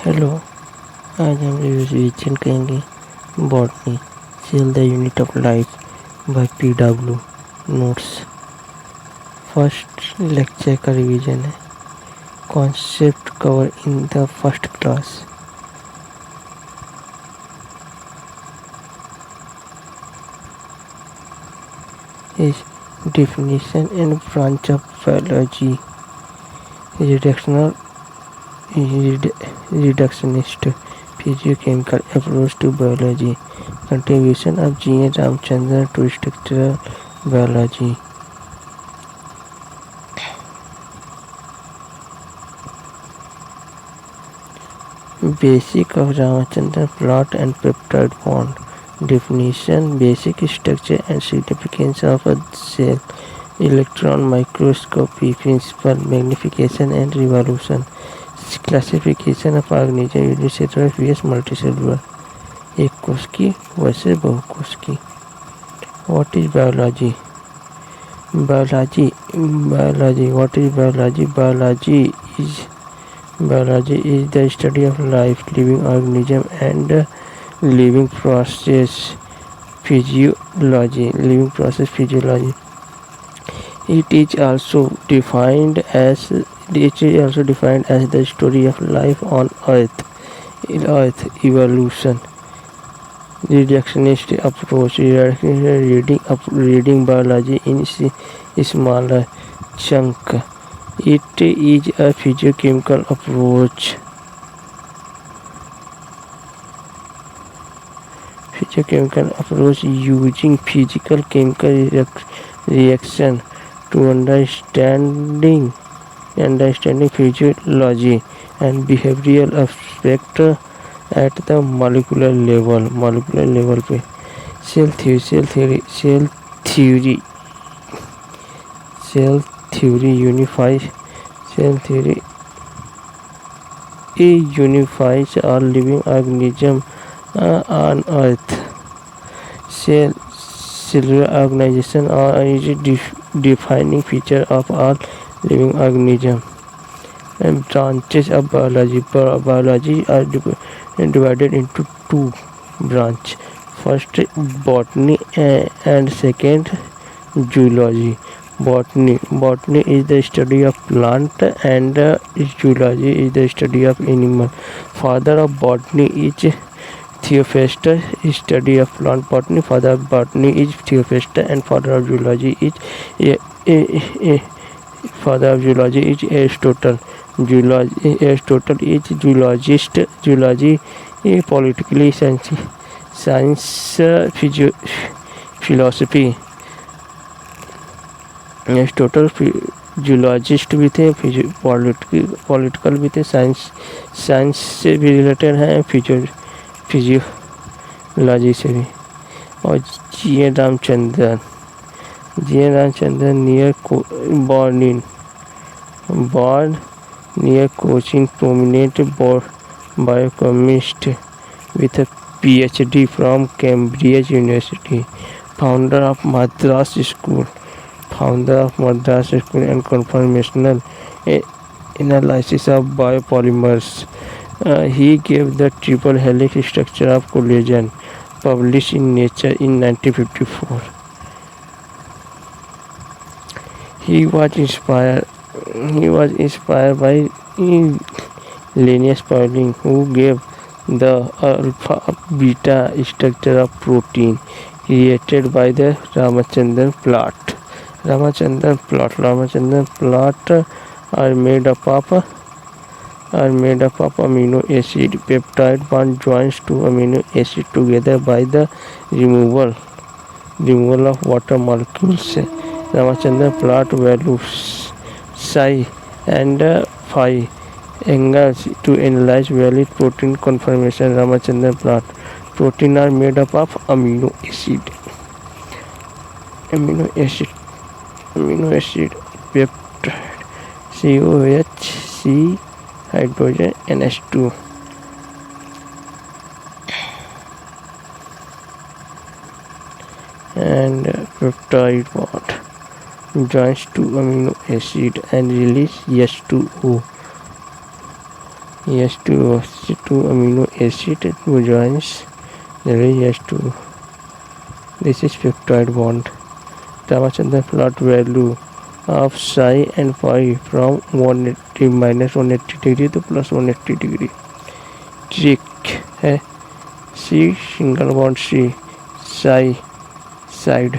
Hello. आज हम revision करेंगे botany cell the unit of life by PW. Notes. First lecture का revision है। Concept cover in the first class. इस definition and branch of biology. Reductionist physiochemical approach to biology. Contribution of G. Ramchandran to structural biology. Basic of Ramachandran plot and peptide bond. Definition, basic structure and significance of a cell. Electron microscopy principle, magnification and revolution. Classification of organism, unicellular vs multicellular. एक कोश की वैसे बहुकोश की. What is biology? Biology. What is biology? Biology is the study of life, living organism and living process physiology. It is also defined as the story of life on Earth. Evolution. Reductionist approach. Reading biology in smaller chunk. It is a physiochemical approach. Using physical chemical reaction to understanding physiology and behavioral aspect at the molecular level पे. Cell theory unifies all living organisms on Earth. Cellular organization is a defining feature of all living organisms. And branches of biology. Biology are divided into two branches. First, botany and second, zoology. Botany is the study of plant and zoology is the study of animal. Father of botany is Theophrastus, study of plant botany. Father of botany is Theophrastus and father of zoology is Aristotle. Aristotle is zoologist. Zoology is politically science philosophy. Aristotle zoologist भी थे, political भी थे, science से भी related हैं, physiology से भी. और G N Ramachandran near born near Cochin, prominent biochemist with a PhD from Cambridge University, founder of Madras School and conformational analysis of biopolymers. He gave the triple helix structure of collagen, published in Nature in 1954. He was inspired by Linus Pauling, who gave the alpha beta structure of protein created by the Ramachandran plot. Ramachandran plot are made up of amino acid. Peptide bond joins two amino acid together by the removal of water molecules. Ramachandran plot values psi and phi angles to analyze valid protein conformation. Ramachandran plot. Protein are made up of amino acid. Peptide COH, hydrogen, NH2. And peptide bond joins two amino acid and release H2O. H2O, two amino acid joins the H2. This is peptide bond. Ramachandran plot value of psi and phi from 180 minus 180 degree to plus 180 degree. Trick है C single bond C psi side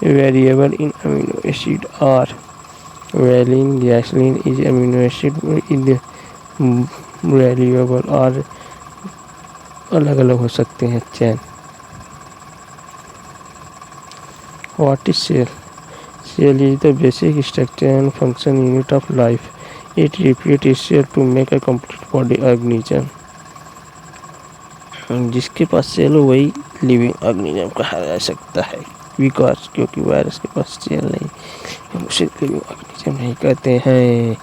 variable in amino acid or valine gasoline is amino acid in the variable और अलग अलग हो सकते हैं चैन. What is cell? Cell is the basic structure and function unit of life. It repeats itself to make a complete body organism. जिसके पास cell हो वही living organism कहा जा सकता है. बिकॉज क्योंकि वायरस के पास सेल नहीं, हम उसे लिविंग ऑर्गेनिज्म नहीं कहते हैं.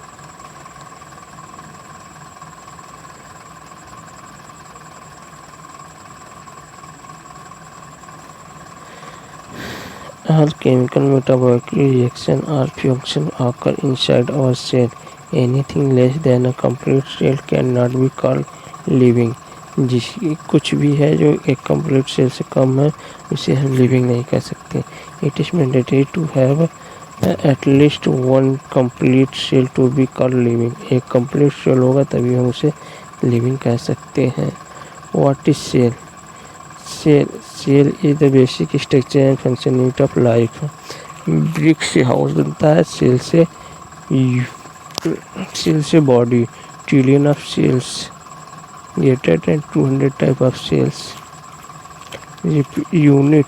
All chemical metabolic reaction or function occur inside our cell. Anything less than a complete cell cannot be called living. जिस कुछ भी है जो एक कंप्लीट सेल से कम है उसे हम लिविंग नहीं कह सकते. It is mandatory to have at least one complete cell to be called living. एक कंप्लीट सेल होगा तभी हम उसे लिविंग कह सकते हैं. What is cell? Cell is the basic structure and function unit of life. Brick से house बनता है, सेल से body. Trillion of cells, greater than 200 type of cells. Unit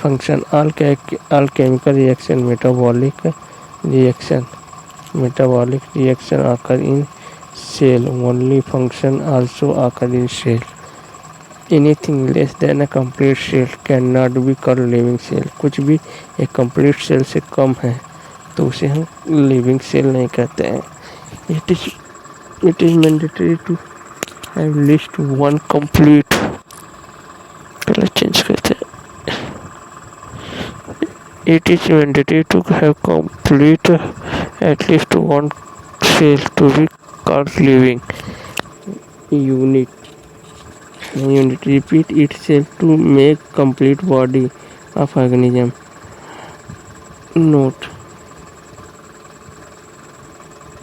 function all chemical reaction metabolic reaction occur in cell. Only function also occur in cell. Anything less than a complete cell cannot be called living cell. कुछ भी एक complete cell से कम है तो उसे हम living cell नहीं कहते हैं. It is mandatory to have at least one complete. पहले चेंज करते हैं. It is mandatory to have complete at least one cell to be called living. Unit repeat itself to make complete body of organism. Note: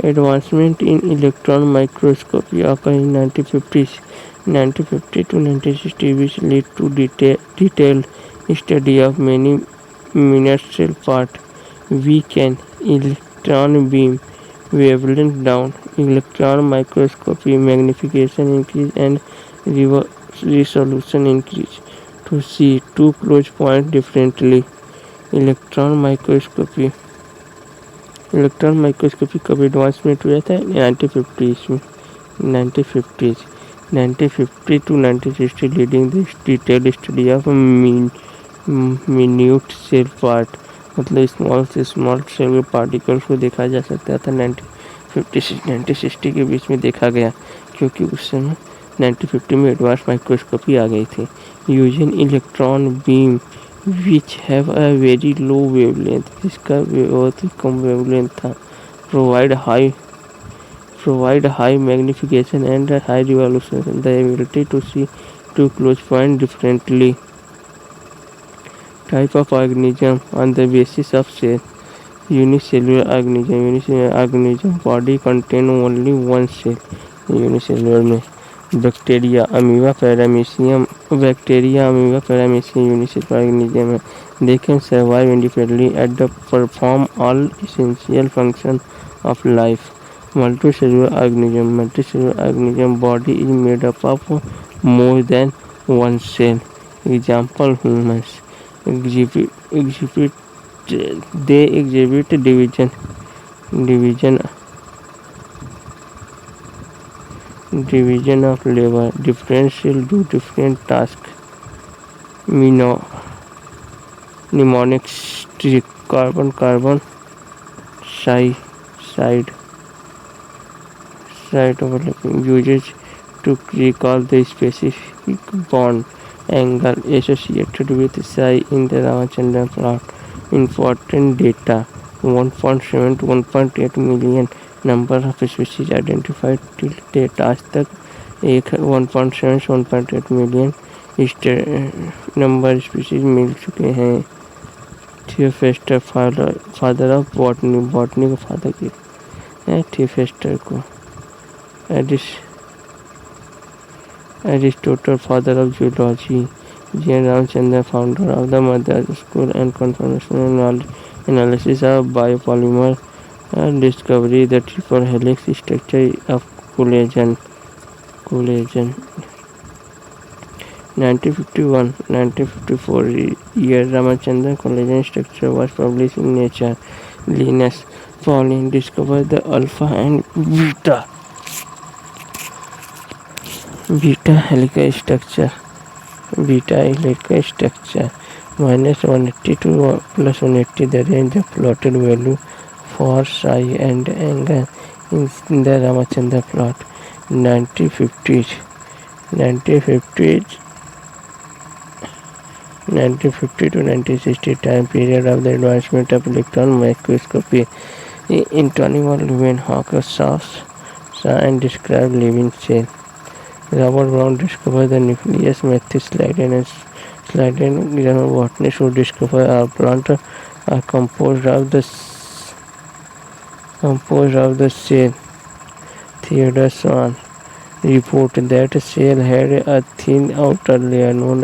advancement in electron microscopy occurred in 1950s, 1950 to 1960, which led to detailed study of many minuscule parts. We can electron beam wavelength down, electron microscopy magnification increase and resolution increase to see two close points differently. Electron microscopy कब advancement हुआ था? 1950 में. 1950 to 1960 leading the detail study of minute cell part. मतलब small से small cell के particles को देखा जा सकता था 1950 से 1960 के बीच में देखा गया, क्योंकि उस समय 1950 में एडवांस माइक्रोस्कोपी आ गई थी. Using electron beam which have a very low wavelength, जिसका बहुत ही कम वेवलेंथ था, provide high magnification and high resolution, the ability to see two close points differently. Type of organism on the basis of cell. Unicellular organism body contain only one cell. Unicellular में bacteria amoeba paramecium unicellular organism है. They can survive independently and perform all essential functions of life. Multicellular organism body is made up of more than one cell. Example: humans exhibit division of labor. Different cells do different tasks. Mnemonics: carbon side overlapping uses to recall the specific bond angle associated with psi in the Ramachandran plot. Important data: 1.7 to 1.8 million number of species identified till date, आज तक 1.7 से 1.8 million number species मिल चुके हैं। थियोफेस्टर father of botany, botany को father कहते हैं थियोफेस्टर को। Aristotle father of zoology. J. Ramachandran, founder of the Mother School and conformational analysis of biopolymer discovery, the triple helix structure of collagen. 1954 year, Ramachandran collagen structure was published in Nature. Linus Pauling discovered the alpha and beta helical structure. Beta helical structure -180 to +180, the range of plotted value for psi and angle in the Ramachandran plot. 1950s 1950 to 1960 time period of the advancement of electron microscopy. Anthony von Leeuwenhoek saw and described living cell. Robert Brown discovered the nucleus. Matthew Sladen, German botanist who discovered our plant are composed of the cell. Theodore Swan reported that a cell had a thin outer layer known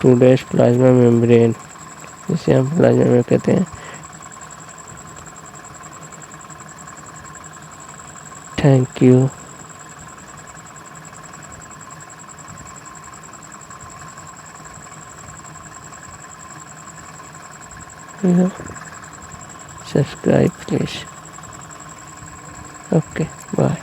today as plasma membrane, जिसे हम plasma में कहते हैं। Thank you. Subscribe please. Okay, bye.